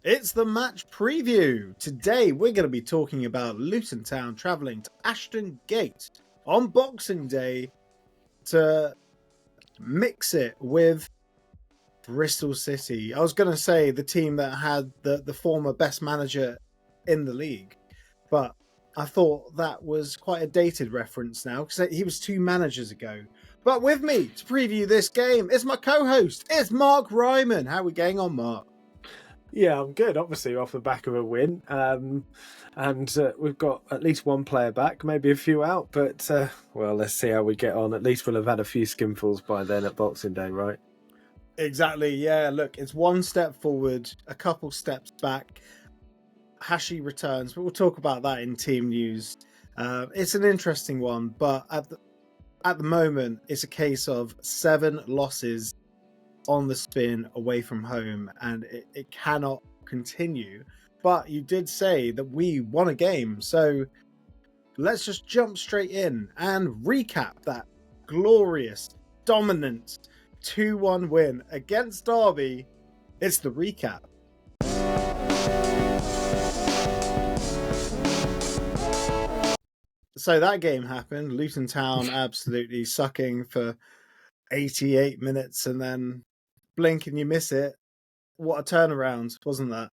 It's the match preview. Today we're going to be talking about Luton Town travelling to Ashton Gate on Boxing Day to mix it with Bristol City. I was going to say the team that had the former best manager in the league, but I thought that was quite a dated reference now because he was 2 managers ago. But with me to preview this game is my co-host. It's Mark Ryman. How are we getting on, Mark? Yeah, I'm good. Obviously, off the back of a win, and we've got at least one player back, maybe a few out. But well, let's see how we get on. At least we'll have had a few skinfuls by then at Boxing Day, right? Exactly. Yeah. Look, it's one step forward, a couple steps back. Hashi returns, but we'll talk about that in team news. It's an interesting one, but at the moment, it's a case of 7 losses on the spin away from home, and it cannot continue. But you did say that we won a game, so let's just jump straight in and recap that glorious, dominant 2-1 win against Derby. It's the recap. So that game happened. Luton Town absolutely sucking for 88 minutes, and then blink and you miss it. What a turnaround, wasn't that?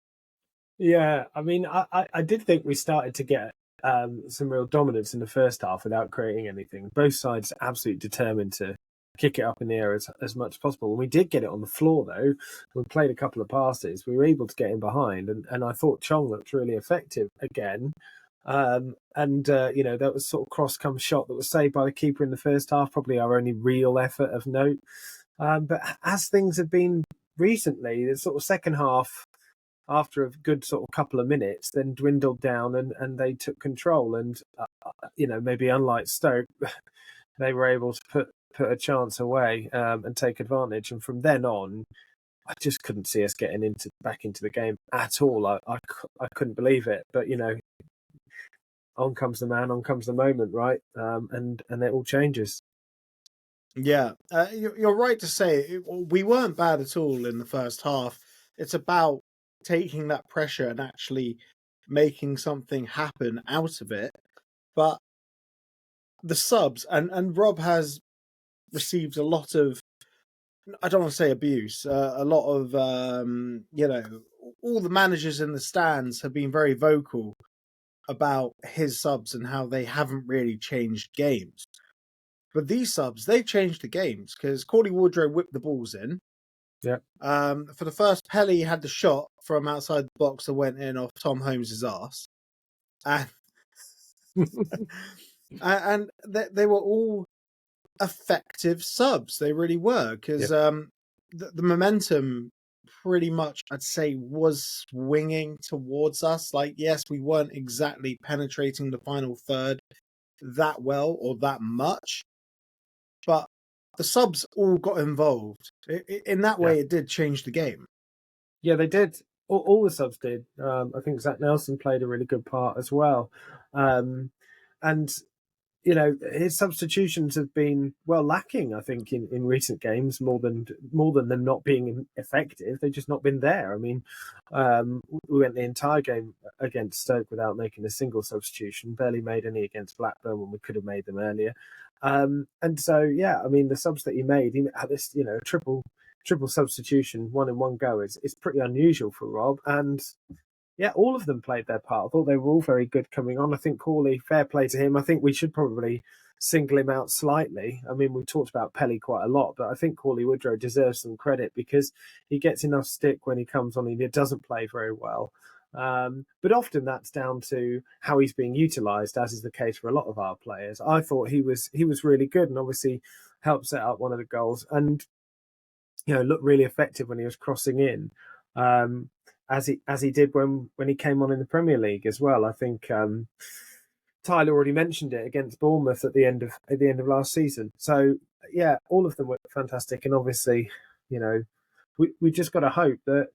Yeah, I mean, I did think we started to get some real dominance in the first half without creating anything. Both sides absolutely determined to kick it up in the air as much as possible. And we did get it on the floor, though. We played a couple of passes. We were able to get in behind, and I thought Chong looked really effective again. That was sort of cross-come shot that was saved by the keeper in the first half, probably our only real effort of note. But as things have been recently, the sort of second half, after a good sort of couple of minutes, then dwindled down and they took control. And, maybe unlike Stoke, they were able to put a chance away and take advantage. And from then on, I just couldn't see us getting back into the game at all. I couldn't believe it. But, on comes the man, on comes the moment, right? And it all changes. Yeah, you're right to say we weren't bad at all in the first half. It's about taking that pressure and actually making something happen out of it. But the subs, and Rob has received a lot of, I don't want to say abuse, a lot of, all the managers in the stands have been very vocal about his subs and how they haven't really changed games. But these subs, they changed the games because Corley Woodrow whipped the balls in. Yeah. For the first, Pelly had the shot from outside the box that went in off Tom Holmes' ass. And, and they were all effective subs. They really were because the momentum pretty much, I'd say, was swinging towards us. Like, yes, we weren't exactly penetrating the final third that well or that much, but the subs all got involved. In that way, it did change the game. Yeah, they did. All the subs did. I think Zach Nelson played a really good part as well. And his substitutions have been lacking, I think, in recent games, more than them not being effective. They've just not been there. I mean, we went the entire game against Stoke without making a single substitution, barely made any against Blackburn when we could have made them earlier. And so, I mean, the subs that he made, he had this, triple substitution, one in one go is pretty unusual for Rob. And yeah, all of them played their part. I thought they were all very good coming on. I think Corley, fair play to him. I think we should probably single him out slightly. I mean, we talked about Pelly quite a lot, but I think Corley Woodrow deserves some credit because he gets enough stick when he comes on and he doesn't play very well. But often that's down to how he's being utilised, as is the case for a lot of our players. I thought he was really good and obviously helped set up one of the goals and, looked really effective when he was crossing in. As he did when he came on in the Premier League as well. I think Tyler already mentioned it against Bournemouth at the end of last season. So yeah, all of them were fantastic, and obviously, we just got to hope that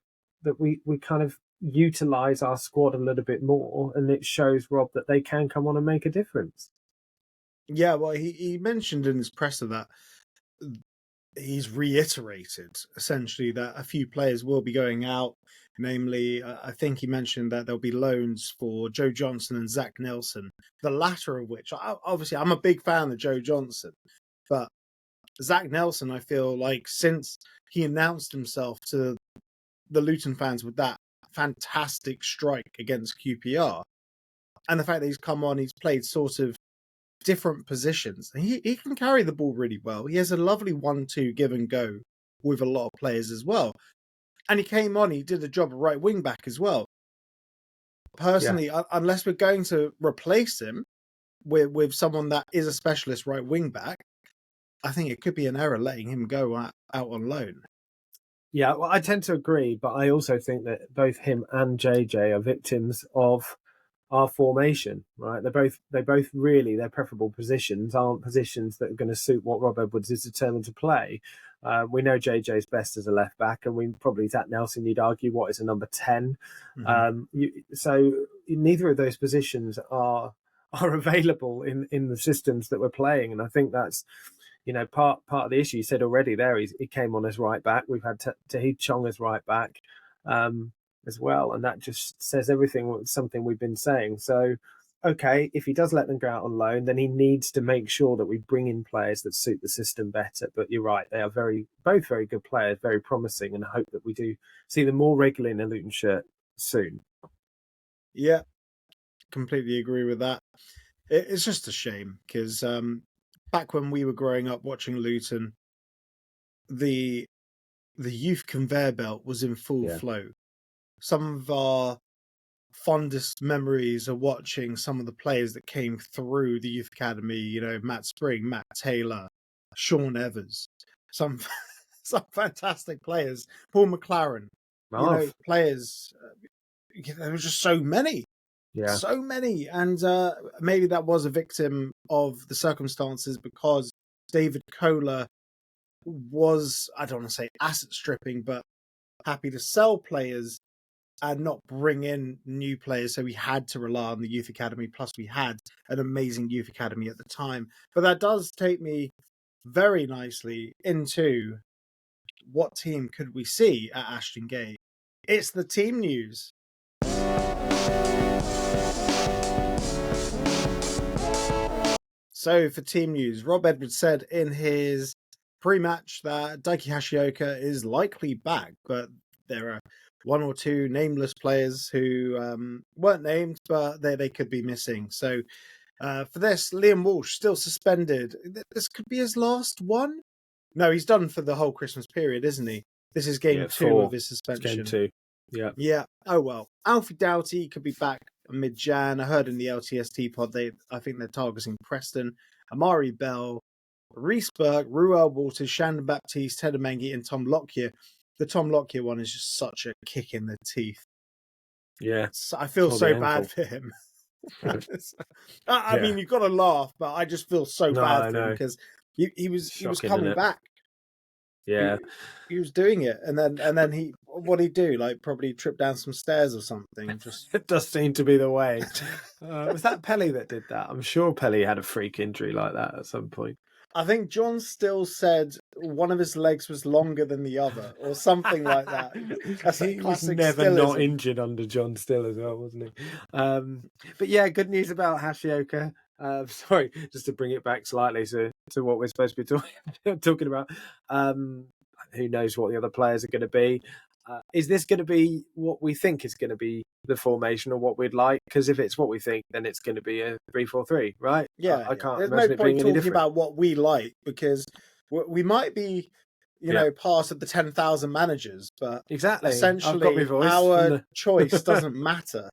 we kind of utilise our squad a little bit more, and it shows Rob that they can come on and make a difference. Yeah, well, he mentioned in his presser that he's reiterated essentially that a few players will be going out. Namely, I think he mentioned that there'll be loans for Joe Johnson and Zach Nelson. The latter of which, obviously, I'm a big fan of Joe Johnson, but Zach Nelson, I feel like since he announced himself to the Luton fans with that fantastic strike against QPR, and the fact that he's come on, he's played sort of different positions. He can carry the ball really well. He has a lovely 1-2 give and go with a lot of players as well. And he came on, he did a job of right wing back as well. Personally, unless we're going to replace him with someone that is a specialist right wing back, I think it could be an error letting him go out on loan. Yeah, well, I tend to agree, but I also think that both him and JJ are victims of our formation, right? They both really, their preferable positions aren't positions that are going to suit what Rob Edwards is determined to play. We know JJ's best as a left back, and we probably Zach Nelson, you'd argue, what is a number 10. So neither of those positions are available in the systems that we're playing, and I think that's part of the issue. You said already there, he came on as right back. We've had Tahith Chong as right back as well, and that just says everything. Something we've been saying. So, okay, if he does let them go out on loan, then he needs to make sure that we bring in players that suit the system better. But you're right; they are both very good players, very promising, and I hope that we do see them more regularly in a Luton shirt soon. Yeah, completely agree with that. It's just a shame because back when we were growing up watching Luton, the youth conveyor belt was in full flow. Some of our fondest memories are watching some of the players that came through the youth academy. Matt Spring, Matt Taylor, Sean Evers, some fantastic players. Paul McLaren, players. There were just so many. Yeah. So many. And maybe that was a victim of the circumstances because David Kohler was, I don't want to say asset stripping, but happy to sell players and not bring in new players. So we had to rely on the youth academy. Plus we had an amazing youth academy at the time. But that does take me very nicely into what team could we see at Ashton Gate? It's the team news. So for team news, Rob Edwards said in his pre-match that Daiki Hashioka is likely back, but there are one or two nameless players who weren't named, but they could be missing. So for this, Liam Walsh still suspended. This could be his last one? No, he's done for the whole Christmas period, isn't he? This is game 2 of his suspension. It's game 2. Yeah. Yeah. Oh, well. Alfie Doughty could be back mid-Jan. I heard in the LTST pod, I think they're targeting Preston, Amari Bell, Reece Burke, Ruel Walters, Shandon Baptiste, Ted Mengi, and Tom Lockyer. The Tom Lockyer one is just such a kick in the teeth. Yeah. I feel so bad for him. I mean, you've got to laugh, but I just feel so bad for him because he was coming back. Yeah, he was doing it, and then what did he do? Like probably trip down some stairs or something. Just it does seem to be the way. Was that Pelly that did that? I'm sure Pelly had a freak injury like that at some point. I think John Still said one of his legs was longer than the other, or something like that. He was never Stillism. Not injured under John Still as well, wasn't he? But yeah, good news about Hashioka. Sorry, just to bring it back slightly to what we're supposed to be talking about. Who knows what the other players are going to be? Is this going to be what we think is going to be the formation or what we'd like? Because if it's what we think, then it's going to be a 3-4-3, right? Yeah, I can't. There's imagine no it being point any talking about what we like because we might be, part of the 10,000 managers, but exactly, essentially our choice doesn't matter.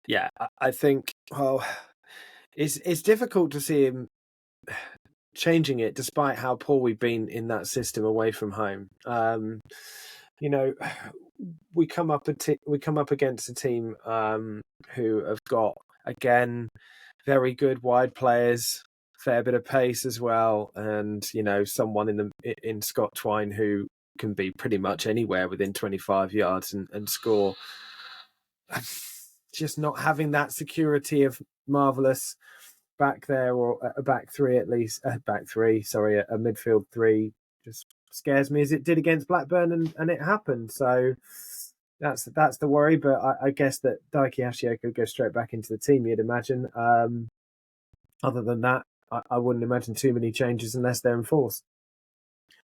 Yeah, I think. Well, it's difficult to see him changing it, despite how poor we've been in that system away from home. We come up against a team who have got again very good wide players, fair bit of pace as well, and someone in Scott Twine who can be pretty much anywhere within 25 yards and score. Just not having that security of marvellous back there, or a back three at least. A midfield three just scares me as it did against Blackburn, and it happened. So that's the worry. But I guess that Daiki Hashioka goes straight back into the team, you'd imagine. Other than that, I wouldn't imagine too many changes unless they're enforced.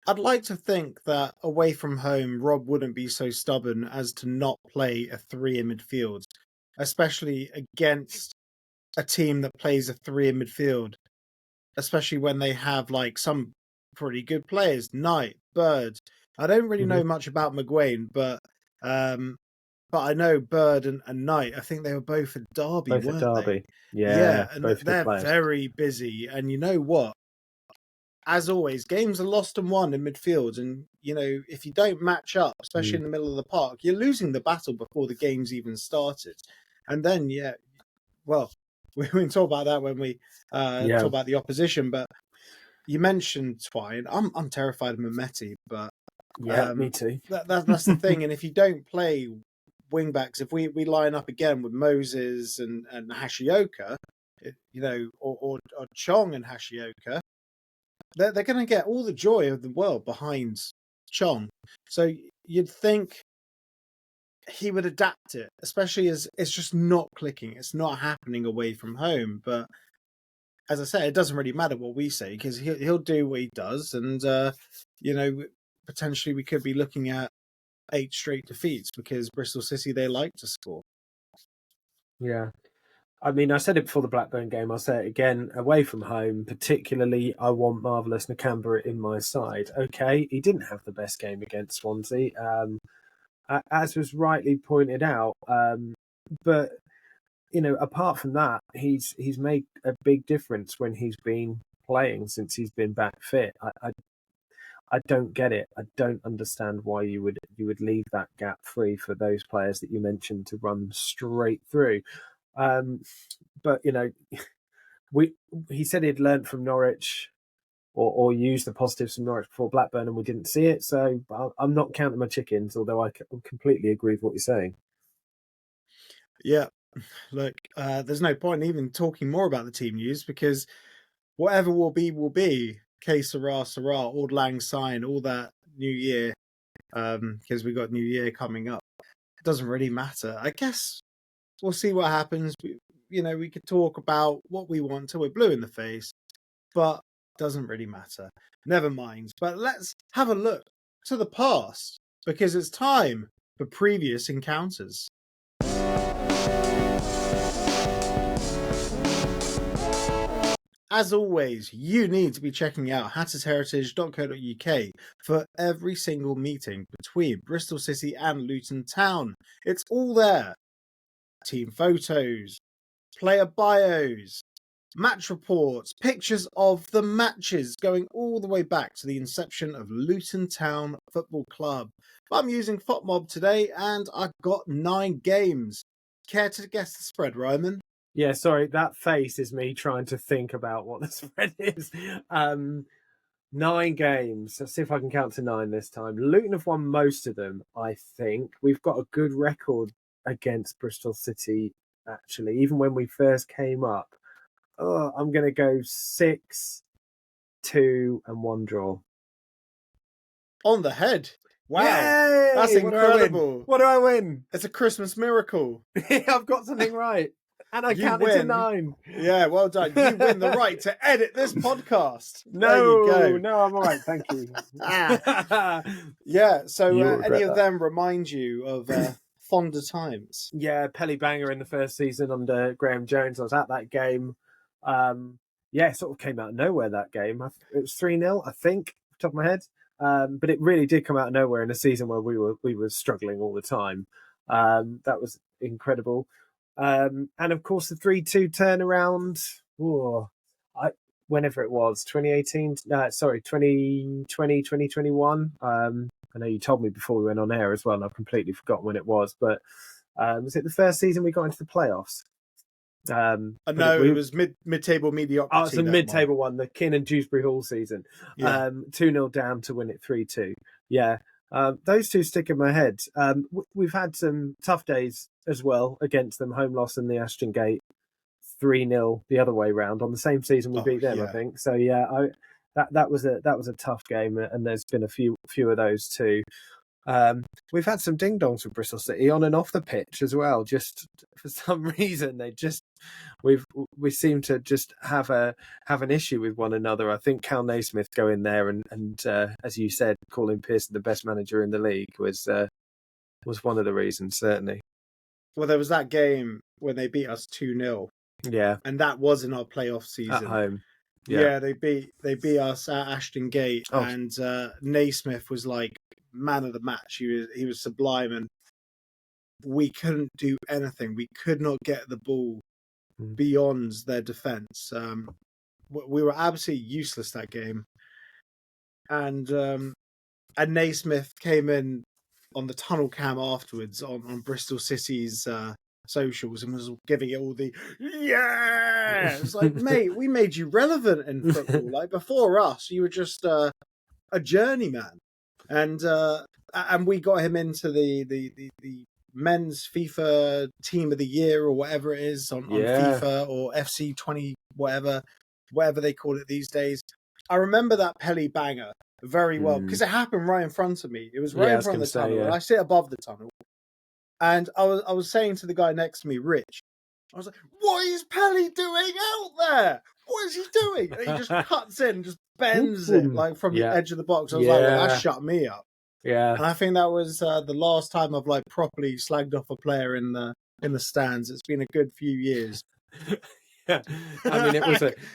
I'd like to think that away from home, Rob wouldn't be so stubborn as to not play a three in midfield, especially against a team that plays a three in midfield, especially when they have like some pretty good players, Knight, Bird. I don't really know much about McGuane, but I know Bird and Knight. I think they were both at Derby, weren't they? Yeah, and they're very busy. And you know what? As always, games are lost and won in midfield. And, you know, if you don't match up, especially in the middle of the park, you're losing the battle before the game's even started. And then, well, we can talk about that when we talk about the opposition. But you mentioned Twine. I'm terrified of Mehmeti, but me too. That's the thing. And if you don't play wing backs, if we line up again with Moses and Hashioka, you know, or Chong and Hashioka, they're going to get all the joy of the world behind Chong. So you'd think he would adapt it, especially as it's just not clicking. It's not happening away from home. But as I say, it doesn't really matter what we say because he'll do what he does. And, you know, potentially we could be looking at 8 straight defeats because Bristol City, they like to score. Yeah. I mean, I said it before the Blackburn game. I'll say it again. Away from home, particularly, I want Marvellous Nakambara in my side. Okay, he didn't have the best game against Swansea, as was rightly pointed out. But you know, apart from that, he's made a big difference when he's been playing since he's been back fit. I don't get it. I don't understand why you would leave that gap free for those players that you mentioned to run straight through. But you know, he said he'd learned from Norwich or used the positives from Norwich before Blackburn, and we didn't see it. So I'm not counting my chickens, although I completely agree with what you're saying. Yeah, look, there's no point even talking more about the team news because whatever will be. K Sarah, Auld Lang Syne, all that New Year, because we got New Year coming up. It doesn't really matter. I guess we'll see what happens. We could talk about what we want till we're blue in the face, but it doesn't really matter. Never mind. But let's have a look to the past because it's time for previous encounters. As always, you need to be checking out hattersheritage.co.uk for every single meeting between Bristol City and Luton Town. It's all there. Team photos, player bios, match reports, pictures of the matches going all the way back to the inception of Luton Town Football Club. I'm using FotMob today and I've got 9 games. Care to guess the spread, Ryman? Yeah, sorry, that face is me trying to think about what the spread is. 9 games. Let's see if I can count to 9 this time. Luton have won most of them, I think. We've got a good record against Bristol City, actually, even when we first came up. I'm going to go 6, 2, and 1 draw. On the head. Wow. Yay! That's incredible. What do I win? It's a Christmas miracle. I've got something right. And I counted to 9. Yeah, well done. You win the right to edit this podcast. No, I'm all right. Thank you. Yeah, so any of them remind you of fonder times? Yeah, Pelly Banger in the first season under Graham Jones. I was at that game. It sort of came out of nowhere, that game. It was 3-0, I think, off the top of my head. But it really did come out of nowhere in a season where we were struggling all the time. That was incredible. And of course the 3-2 turnaround. Whenever it was, 2018, 2020, 2021. I know you told me before we went on air as well, and I've completely forgotten when it was. But was it the first season we got into the playoffs? It was mid-table mediocrity. Oh, it's a mid-table one, the Kin and Dewsbury Hall season. 2-0 down to win it 3-2. Yeah. Those two stick in my head. We've had some tough days as well against them. Home loss in the Ashton Gate 3-0 the other way round. On the same season we beat them, I think. So yeah, that was a tough game, and there's been a few of those too. We've had some ding dongs with Bristol City on and off the pitch as well. Just for some reason, we seem to just have an issue with one another. I think Cal Naismith going there and as you said, calling Pearson the best manager in the league was one of the reasons, certainly. Well, there was that game when they beat us 2-0. Yeah, and that was in our playoff season at home. Yeah, they beat us at Ashton Gate, and Naismith was like man of the match. He was sublime, and we couldn't do anything. We could not get the ball beyond their defense. We were absolutely useless that game, and Naismith came in on the tunnel cam afterwards on Bristol City's socials and was giving it all the it's like, mate, we made you relevant in football. Like, before us, you were just a journeyman, and we got him into the men's FIFA team of the year or whatever it is on FIFA or FC 20 whatever they call it these days. I remember that Pelly banger very well because it happened right in front of me. It was right in front of the tunnel, and I sit above the tunnel. And I was saying to the guy next to me, Rich, I was like, what is Pelly doing out there? What is he doing? And he just cuts in, just bends it like from the edge of the box. I was like, well, that shut me up. Yeah. And I think that was the last time I've like properly slagged off a player in the stands. It's been a good few years. Yeah, I mean,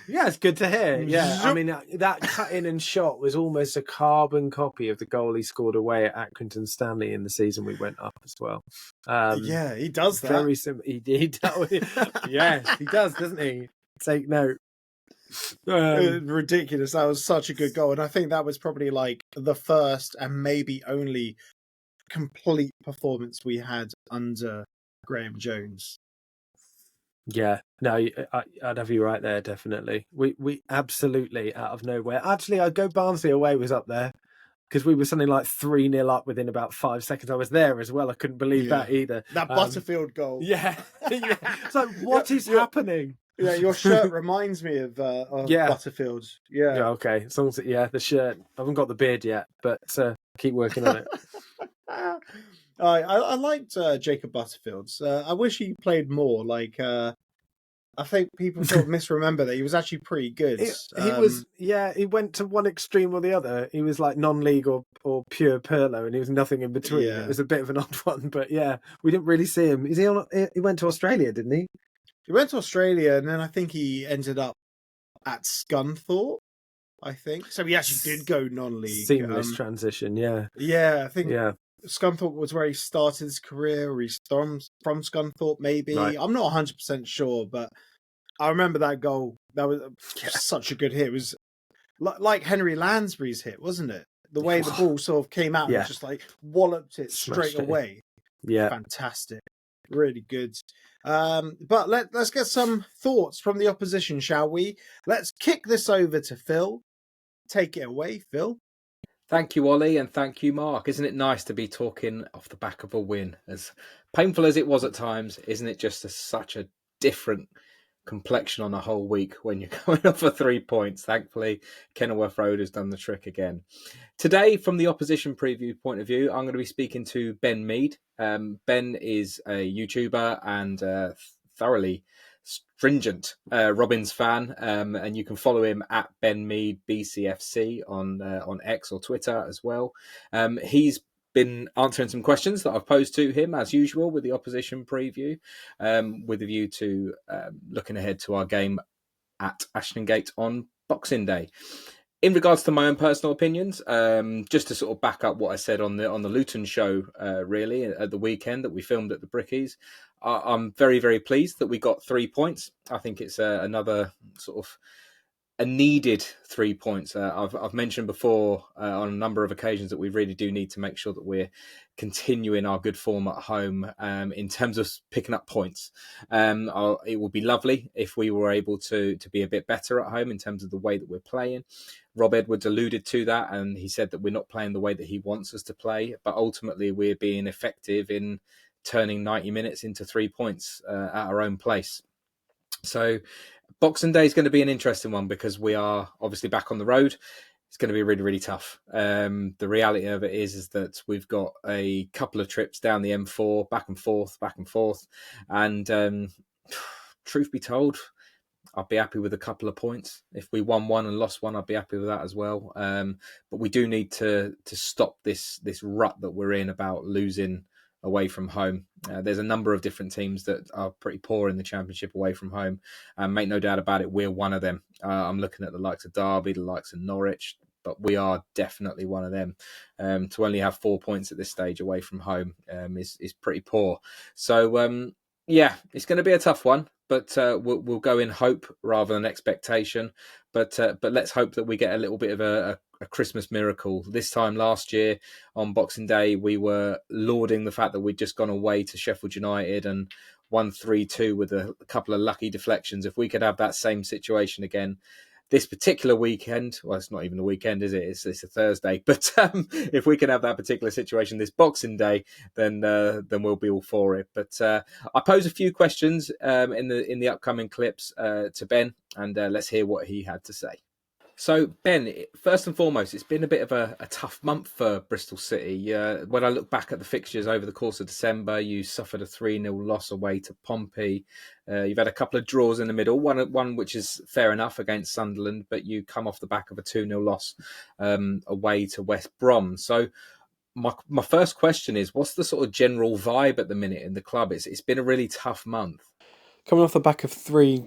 it's good to hear. Yeah, I mean, that cut in and shot was almost a carbon copy of the goal he scored away at Accrington Stanley in the season we went up as well. Yeah, he does that. Very simple. He does. Yes, he does, doesn't he? Take note. Ridiculous. That was such a good goal, and I think that was probably like the first and maybe only complete performance we had under Graham Jones. Yeah, no, I'd have you right there, definitely. We absolutely out of nowhere. Actually, I'd go Barnsley away was up there because we were something like 3-0 up within about 5 seconds. I was there as well. I couldn't believe that either. That Butterfield goal. Yeah. It's like, what is happening? Yeah, your shirt reminds me of Butterfield. Yeah. Yeah, okay. As long as the shirt. I haven't got the beard yet, but keep working on it. I liked Jacob Butterfield. I wish he played more. Like, I think people sort of misremember that he was actually pretty good. He was, he went to one extreme or the other. He was like non-league or pure Perlo, and he was nothing in between. Yeah. It was a bit of an odd one, but we didn't really see him. He went to Australia, didn't he? He went to Australia, and then I think he ended up at Scunthorpe, I think. So he actually did go non-league. Seamless transition, yeah. Yeah, I think Scunthorpe was where he started his career, or he's from Scunthorpe, maybe. Right. I'm not 100% sure, but I remember that goal. That was such a good hit. It was like Henry Lansbury's hit, wasn't it? The way the ball sort of came out and just like walloped it straight away. Yeah. Fantastic. Really good. But let's get some thoughts from the opposition, shall we? Let's kick this over to Phil. Take it away, Phil. Thank you, Ollie, and thank you, Mark. Isn't it nice to be talking off the back of a win? As painful as it was at times, isn't it just such a different complexion on a whole week when you're going off for 3 points? Thankfully, Kenilworth Road has done the trick again. Today, from the opposition preview point of view, I'm going to be speaking to Ben Mead. Ben is a YouTuber and thoroughly stringent Robins fan, and you can follow him at Ben Mead BCFC on X or Twitter as well. He's been answering some questions that I've posed to him as usual with the opposition preview, with a view to looking ahead to our game at Ashton Gate on Boxing Day. In regards to my own personal opinions, just to sort of back up what I said on the Luton show, really at the weekend that we filmed at the Brickies, I'm very, very pleased that we got 3 points. I think it's another sort of a needed 3 points. I've mentioned before on a number of occasions that we really do need to make sure that we're continuing our good form at home in terms of picking up points. It would be lovely if we were able to be a bit better at home in terms of the way that we're playing. Rob Edwards alluded to that, and he said that we're not playing the way that he wants us to play, but ultimately we're being effective in turning 90 minutes into 3 points at our own place. So Boxing Day is going to be an interesting one because we are obviously back on the road. It's going to be really, really tough. The reality of it is that we've got a couple of trips down the M4, back and forth. And truth be told, I'd be happy with a couple of points. If we won one and lost one, I'd be happy with that as well. But we do need to stop this rut that we're in about losing away from home. There's a number of different teams that are pretty poor in the Championship away from home, and make no doubt about it, we're one of them. I'm looking at the likes of Derby, the likes of Norwich, but we are definitely one of them. To only have 4 points at this stage away from home is pretty poor. So yeah, it's going to be a tough one, but we'll go in hope rather than expectation. But let's hope that we get a little bit of a Christmas miracle. This time last year on Boxing Day, we were lauding the fact that we'd just gone away to Sheffield United and won 3-2 with a couple of lucky deflections. If we could have that same situation again this particular weekend, well, it's not even a weekend, is it? It's a Thursday. But if we can have that particular situation this Boxing Day, then we'll be all for it. But I pose a few questions in the upcoming clips to Ben, and let's hear what he had to say. So, Ben, first and foremost, it's been a bit of a tough month for Bristol City. When I look back at the fixtures over the course of December, you suffered a 3-0 loss away to Pompey. You've had a couple of draws in the middle, one which is fair enough against Sunderland, but you come off the back of a 2-0 loss away to West Brom. So, my first question is, what's the sort of general vibe at the minute in the club? It's been a really tough month. Coming off the back of 3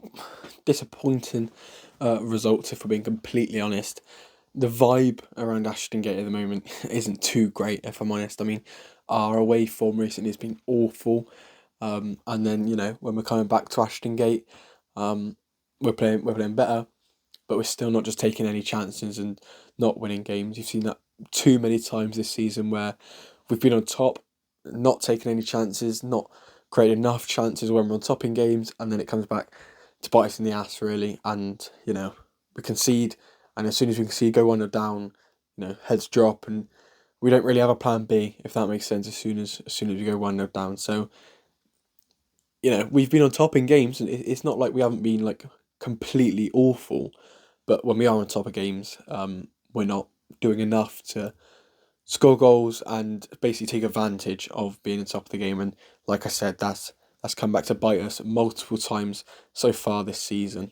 disappointing results, if we're being completely honest, the vibe around Ashton Gate at the moment isn't too great, if I'm honest. I mean, our away form recently has been awful, and then when we're coming back to Ashton Gate, we're playing better, but we're still not just taking any chances and not winning games. You've seen that too many times this season where we've been on top, not taking any chances, not creating enough chances when we're on top in games, and then it comes back to bite us in the ass, really. And we concede, and as soon as we concede, go 1-0 down, heads drop, and we don't really have a plan B, if that makes sense. As soon as we go 1-0 down, so we've been on top in games, and it's not like we haven't been like completely awful, but when we are on top of games, we're not doing enough to score goals and basically take advantage of being on top of the game. And like I said, that's come back to bite us multiple times so far this season.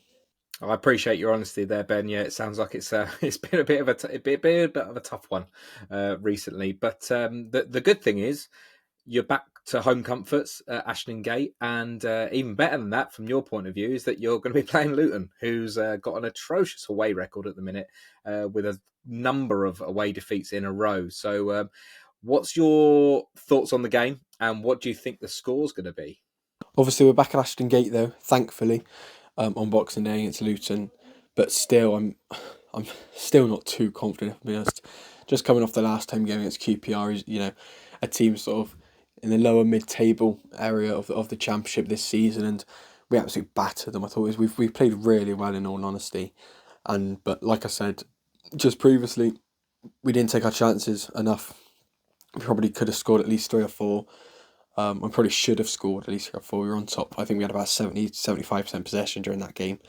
I appreciate your honesty there, Ben. Yeah, it sounds like it's been a bit of a tough one recently. But the good thing is you're back to home comforts at Ashton Gate, and even better than that, from your point of view, is that you're going to be playing Luton, who's got an atrocious away record at the minute, with a number of away defeats in a row. So, what's your thoughts on the game, and what do you think the score's going to be? Obviously, we're back at Ashton Gate, though, thankfully, on Boxing Day against Luton. But still, I'm still not too confident, if I'm honest. Just coming off the last time game against QPR, a team sort of in the lower mid-table area of the Championship this season, and we absolutely battered them. I thought we played really well, in all honesty, but like I said just previously, we didn't take our chances enough. We probably could have scored at least 3 or 4. We probably should have scored at least 3 or 4. We were on top. I think we had about 70-75% possession during that game,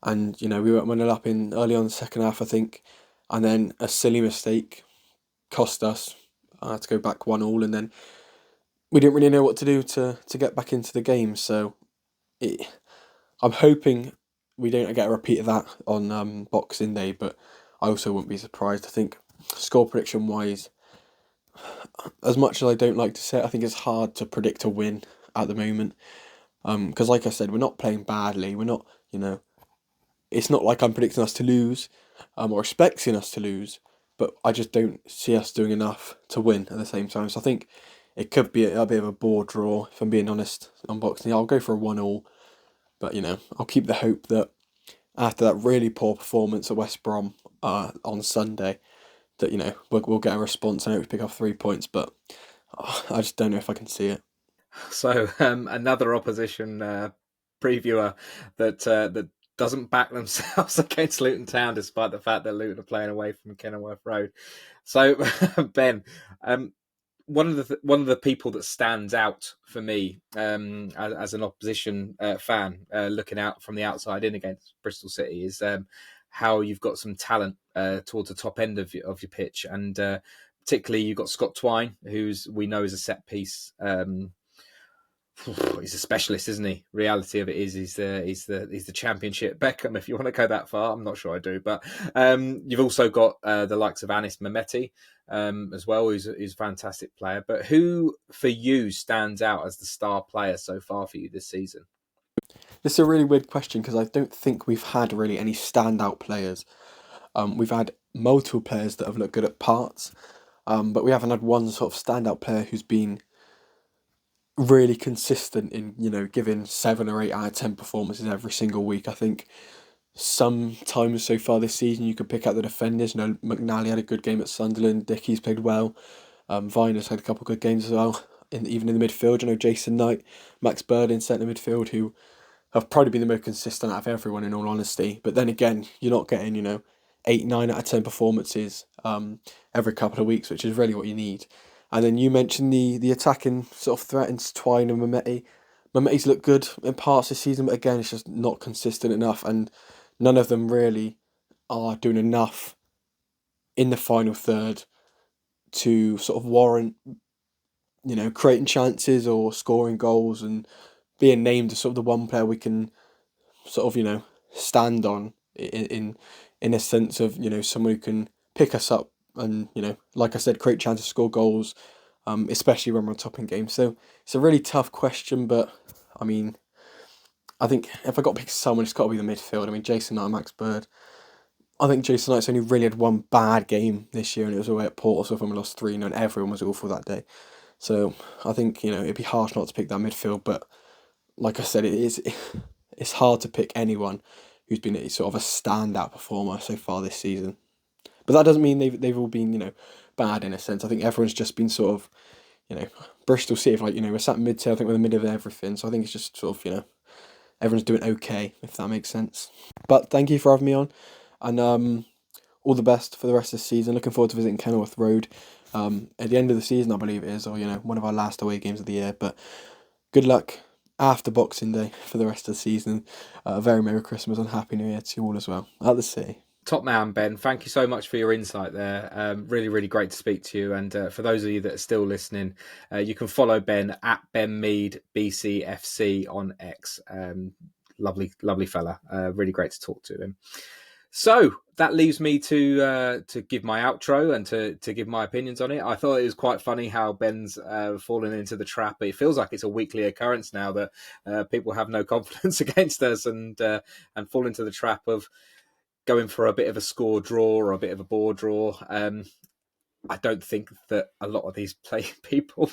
and we went 1-0 up in early on the second half, I think, and then a silly mistake cost us. I had to go back 1-1, and then we didn't really know what to do to get back into the game. So I'm hoping we don't get a repeat of that on Boxing Day, but I also wouldn't be surprised. I think score prediction wise, as much as I don't like to say it, I think it's hard to predict a win at the moment. Because like I said, we're not playing badly. We're not, it's not like I'm predicting us to lose, or expecting us to lose, but I just don't see us doing enough to win at the same time. So I think it could be a bit of a bore draw, if I'm being honest, on Boxing Day. I'll go for a 1-1, but I'll keep the hope that after that really poor performance at West Brom on Sunday, that we'll get a response and hope to pick up 3 points. But I just don't know if I can see it. So another opposition previewer that doesn't back themselves against Luton Town, despite the fact that Luton are playing away from Kenilworth Road. So Ben, one of the people that stands out for me as an opposition fan looking out from the outside in against Bristol City is how you've got some talent towards the top end of your pitch, and particularly you've got Scott Twine, who's we know is a set piece. He's a specialist, isn't he? Reality of it is he's the Championship Beckham, if you want to go that far. I'm not sure I do, but you've also got the likes of Anis Mehmeti as well, who's a fantastic player. But who for you stands out as the star player so far for you this season? This is a really weird question because I don't think we've had really any standout players. We've had multiple players that have looked good at parts, but we haven't had one sort of standout player who's been really consistent in, giving 7 or 8 out of 10 performances every single week. I think sometimes so far this season you could pick out the defenders. McNally had a good game at Sunderland. Dickey's played well. Viner's had a couple of good games as well. Even in the midfield, Jason Knight, Max Bird in centre midfield, who have probably been the most consistent out of everyone, in all honesty. But then again, you're not getting 8, 9 out of 10 performances every couple of weeks, which is really what you need. And then you mentioned the attacking sort of threats, Twine and Mehmeti. Mehmeti's looked good in parts this season, but again, it's just not consistent enough, and none of them really are doing enough in the final third to sort of warrant, creating chances or scoring goals and being named as sort of the one player we can sort of, stand on in a sense of, someone who can pick us up and, like I said, create chances, score goals, especially when we're on top in games. So it's a really tough question, but I mean, I think if I got to pick someone, it's got to be the midfield. I mean, Jason Knight and Max Bird. I think Jason Knight's only really had one bad game this year, and it was away at Portsmouth when we lost 3-0, and everyone was awful that day. So I think, it'd be harsh not to pick that midfield, but like I said, it's hard to pick anyone who's been sort of a standout performer so far this season. But that doesn't mean they've all been, bad in a sense. I think everyone's just been sort of, Bristol City, we're sat mid-tail, I think we're in the middle of everything. So I think it's just sort of, everyone's doing okay, if that makes sense. But thank you for having me on, and all the best for the rest of the season. Looking forward to visiting Kenilworth Road at the end of the season, I believe it is, or, one of our last away games of the year. But good luck after Boxing Day for the rest of the season. A very Merry Christmas and Happy New Year to you all as well. At the City. Top man, Ben. Thank you so much for your insight there. Really, really great to speak to you. And for those of you that are still listening, you can follow Ben at Ben Mead BCFC on X. Lovely fella. Really great to talk to him. So that leaves me to give my outro and to give my opinions on it. I thought it was quite funny how Ben's fallen into the trap. It feels like it's a weekly occurrence now that people have no confidence against us and fall into the trap of going for a bit of a score draw or a bit of a ball draw. I don't think that a lot of these people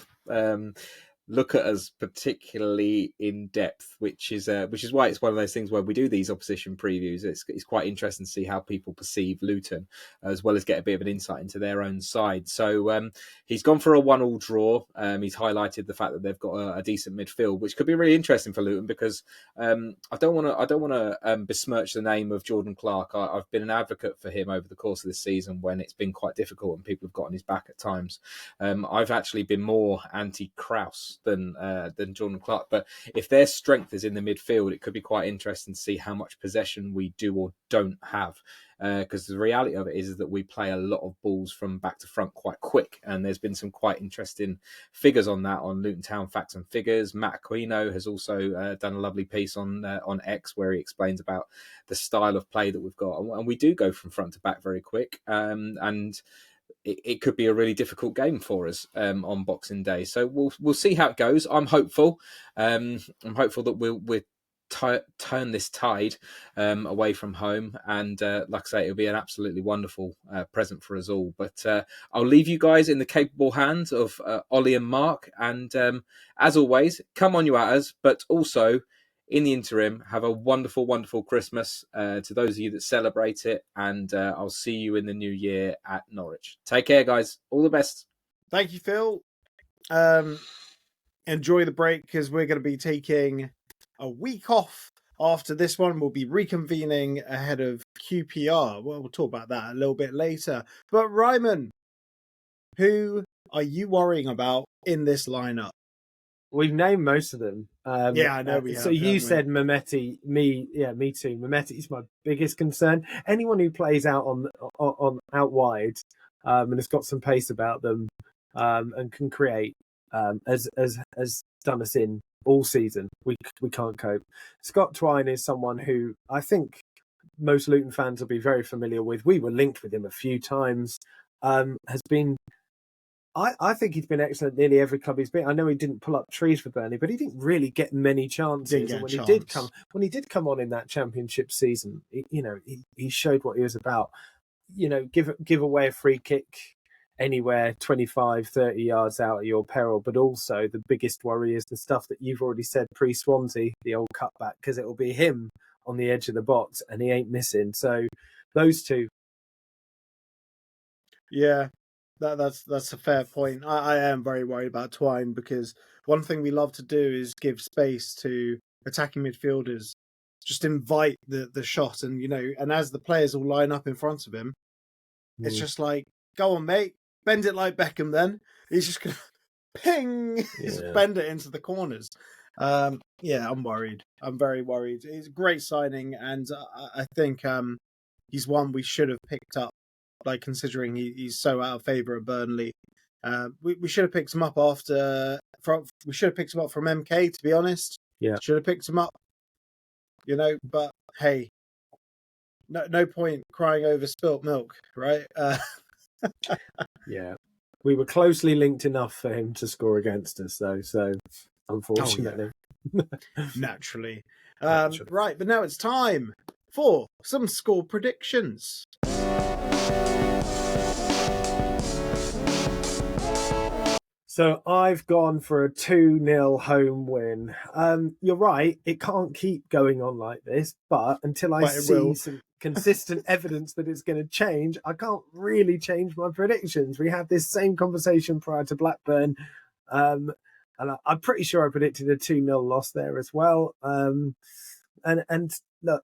look at us particularly in depth, which is why it's one of those things where we do these opposition previews. It's quite interesting to see how people perceive Luton, as well as get a bit of an insight into their own side. So he's gone for a 1-1 draw. He's highlighted the fact that they've got a decent midfield, which could be really interesting for Luton because I don't want to besmirch the name of Jordan Clark. I've been an advocate for him over the course of this season when it's been quite difficult and people have got on his back at times. I've actually been more anti-Kraus than Jordan Clark, but if their strength is in the midfield, it could be quite interesting to see how much possession we do or don't have, because the reality of it is that we play a lot of balls from back to front quite quick, and there's been some quite interesting figures on that on Luton Town Facts and Figures. Matt Aquino has also done a lovely piece on X where he explains about the style of play that we've got, and we do go from front to back very quick, and it could be a really difficult game for us on Boxing Day. So we'll see how it goes. I'm hopeful. I'm hopeful that we'll turn this tide away from home. And like I say, it'll be an absolutely wonderful present for us all. But I'll leave you guys in the capable hands of Ollie and Mark. And as always, come on you at us, but also in the interim, have a wonderful, wonderful Christmas to those of you that celebrate it. And I'll see you in the new year at Norwich. Take care, guys. All the best. Thank you, Phil. Enjoy the break because we're going to be taking a week off after this one. We'll be reconvening ahead of QPR. Well, we'll talk about that a little bit later. But Ryman, who are you worrying about in this lineup? We've named most of them. Yeah, I know we have. So you said Mehmeti, me too. Mehmeti is my biggest concern. Anyone who plays out on out wide and has got some pace about them and can create as done us in all season. We can't cope. Scott Twine is someone who I think most Luton fans will be very familiar with. We were linked with him a few times. Has been. I think he's been excellent nearly every club he's been. I know he didn't pull up trees for Burnley, but he didn't really get many chances. And when he did come on in that Championship season, he showed what he was about. Give away a free kick anywhere 25, 30 yards out at your peril, but also the biggest worry is the stuff that you've already said pre-Swansea, the old cutback, because it will be him on the edge of the box and he ain't missing. So those two. Yeah. That's a fair point. I am very worried about Twine because one thing we love to do is give space to attacking midfielders, just invite the shot, and as the players all line up in front of him, it's just like, go on, mate, bend it like Beckham. Then he's just gonna ping, just bend it into the corners. I'm worried. I'm very worried. He's a great signing, and I think he's one we should have picked up. Like, considering he's so out of favour at Burnley, we should have picked him up we should have picked him up from MK. To be honest, should have picked him up. But hey, no point crying over spilt milk, right? Yeah, we were closely linked enough for him to score against us, though. So unfortunately, naturally. Right, but now it's time for some score predictions. So I've gone for a 2-0 home win. You're right, it can't keep going on like this, but until I see some consistent evidence that it's going to change, I can't really change my predictions. We had this same conversation prior to Blackburn, and I'm pretty sure I predicted a 2-0 loss there as well. And look,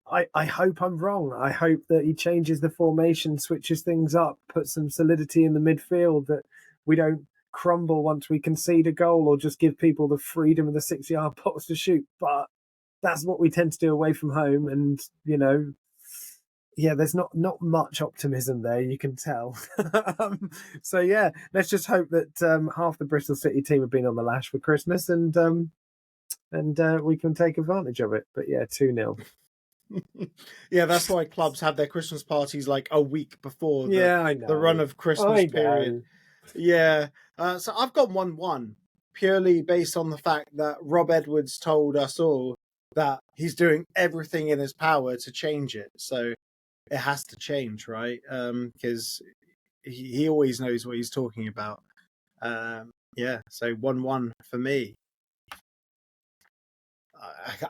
I hope I'm wrong. I hope that he changes the formation, switches things up, puts some solidity in the midfield, that we don't crumble once we concede a goal or just give people the freedom of the 6-yard box to shoot. But that's what we tend to do away from home. And, there's not much optimism there, you can tell. Let's just hope that half the Bristol City team have been on the lash for Christmas and we can take advantage of it. But 2-0. Yeah, that's why clubs have their Christmas parties like a week before the run of Christmas period. Yeah, so I've got 1-1 purely based on the fact that Rob Edwards told us all that he's doing everything in his power to change it. So it has to change, right? Because he always knows what he's talking about. So 1-1 for me.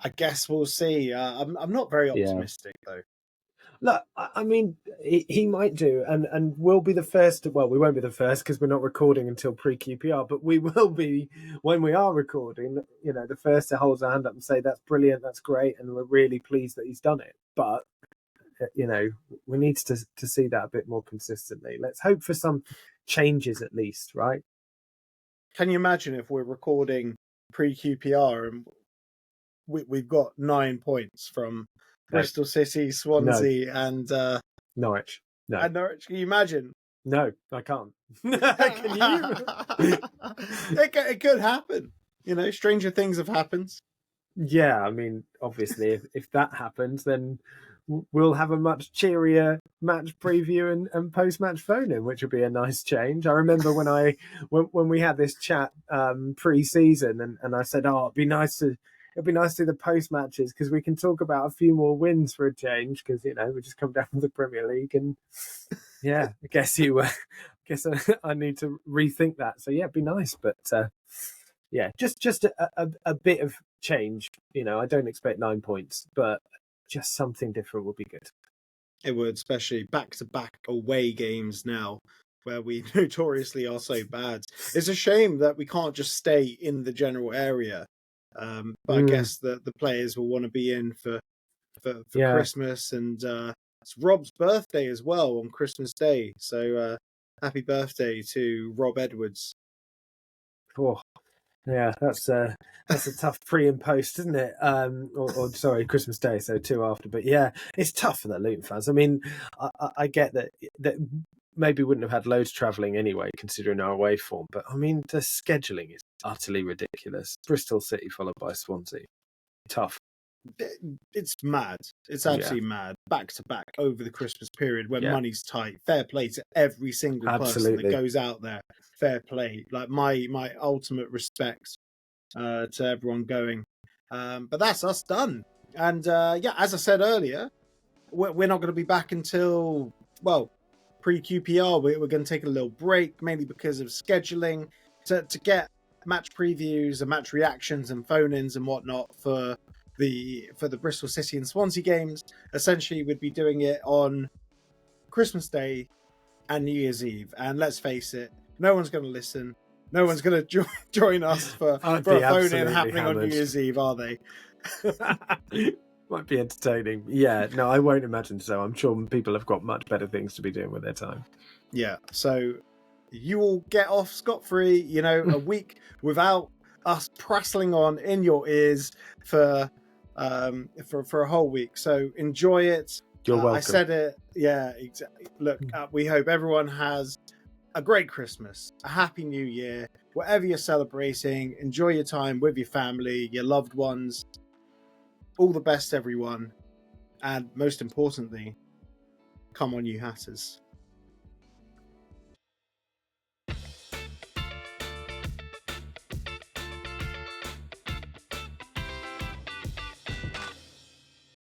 I guess we'll see. I'm not very optimistic though. Look, I mean, he might do, and we'll be the first. Well, we won't be the first because we're not recording until pre-QPR, but we will be when we are recording. The first to hold our hand up and say that's brilliant, that's great, and we're really pleased that he's done it. But we need to see that a bit more consistently. Let's hope for some changes at least, right? Can you imagine if we're recording pre-QPR and we've got 9 points from Bristol City, Swansea, and Norwich. No. And Norwich. Can you imagine? No, I can't. Can you? It could happen. Stranger things have happened. Yeah, I mean, obviously, if that happens, then we'll have a much cheerier match preview and post-match phone-in, which would be a nice change. I remember when we had this chat pre-season, and I said, it'd be nice to do the post matches because we can talk about a few more wins for a change because we just come down from the Premier League and I guess I need to rethink that. So it'd be nice, but just a bit of change. I don't expect 9 points, but just something different would be good. It would, especially back-to-back away games now where we notoriously are so bad. It's a shame that we can't just stay in the general area. But I guess the players will want to be in for Christmas, and it's Rob's birthday as well on Christmas Day. So happy birthday to Rob Edwards. Oh, yeah, that's a tough pre and post, isn't it? Or sorry, Christmas Day, so 2 after. But yeah, it's tough for the Luton fans. I mean, I get that maybe wouldn't have had loads travelling anyway, considering our away form. But I mean, the scheduling is utterly ridiculous. Bristol City followed by Swansea. Tough. It's mad. It's absolutely mad. Back to back over the Christmas period when money's tight. Fair play to every single person that goes out there. Fair play. Like my ultimate respect to everyone going. But that's us done. And as I said earlier, we're not going to be back until, well, pre-QPR. We're going to take a little break, mainly because of scheduling, to get match previews and match reactions and phone-ins and whatnot for the Bristol City and Swansea games. Essentially, we'd be doing it on Christmas Day and New Year's Eve. And let's face it, no one's going to listen. No one's going to join us for a phone-in happening on New Year's Eve, are they? Might be entertaining. Yeah, no, I won't imagine so. I'm sure people have got much better things to be doing with their time. Yeah, so you will get off scot-free, a week without us prattling on in your ears for a whole week. So enjoy it. You're welcome. I said it. Yeah, exactly. Look, we hope everyone has a great Christmas, a happy New Year, whatever you're celebrating. Enjoy your time with your family, your loved ones. All the best, everyone. And most importantly, come on, you Hatters.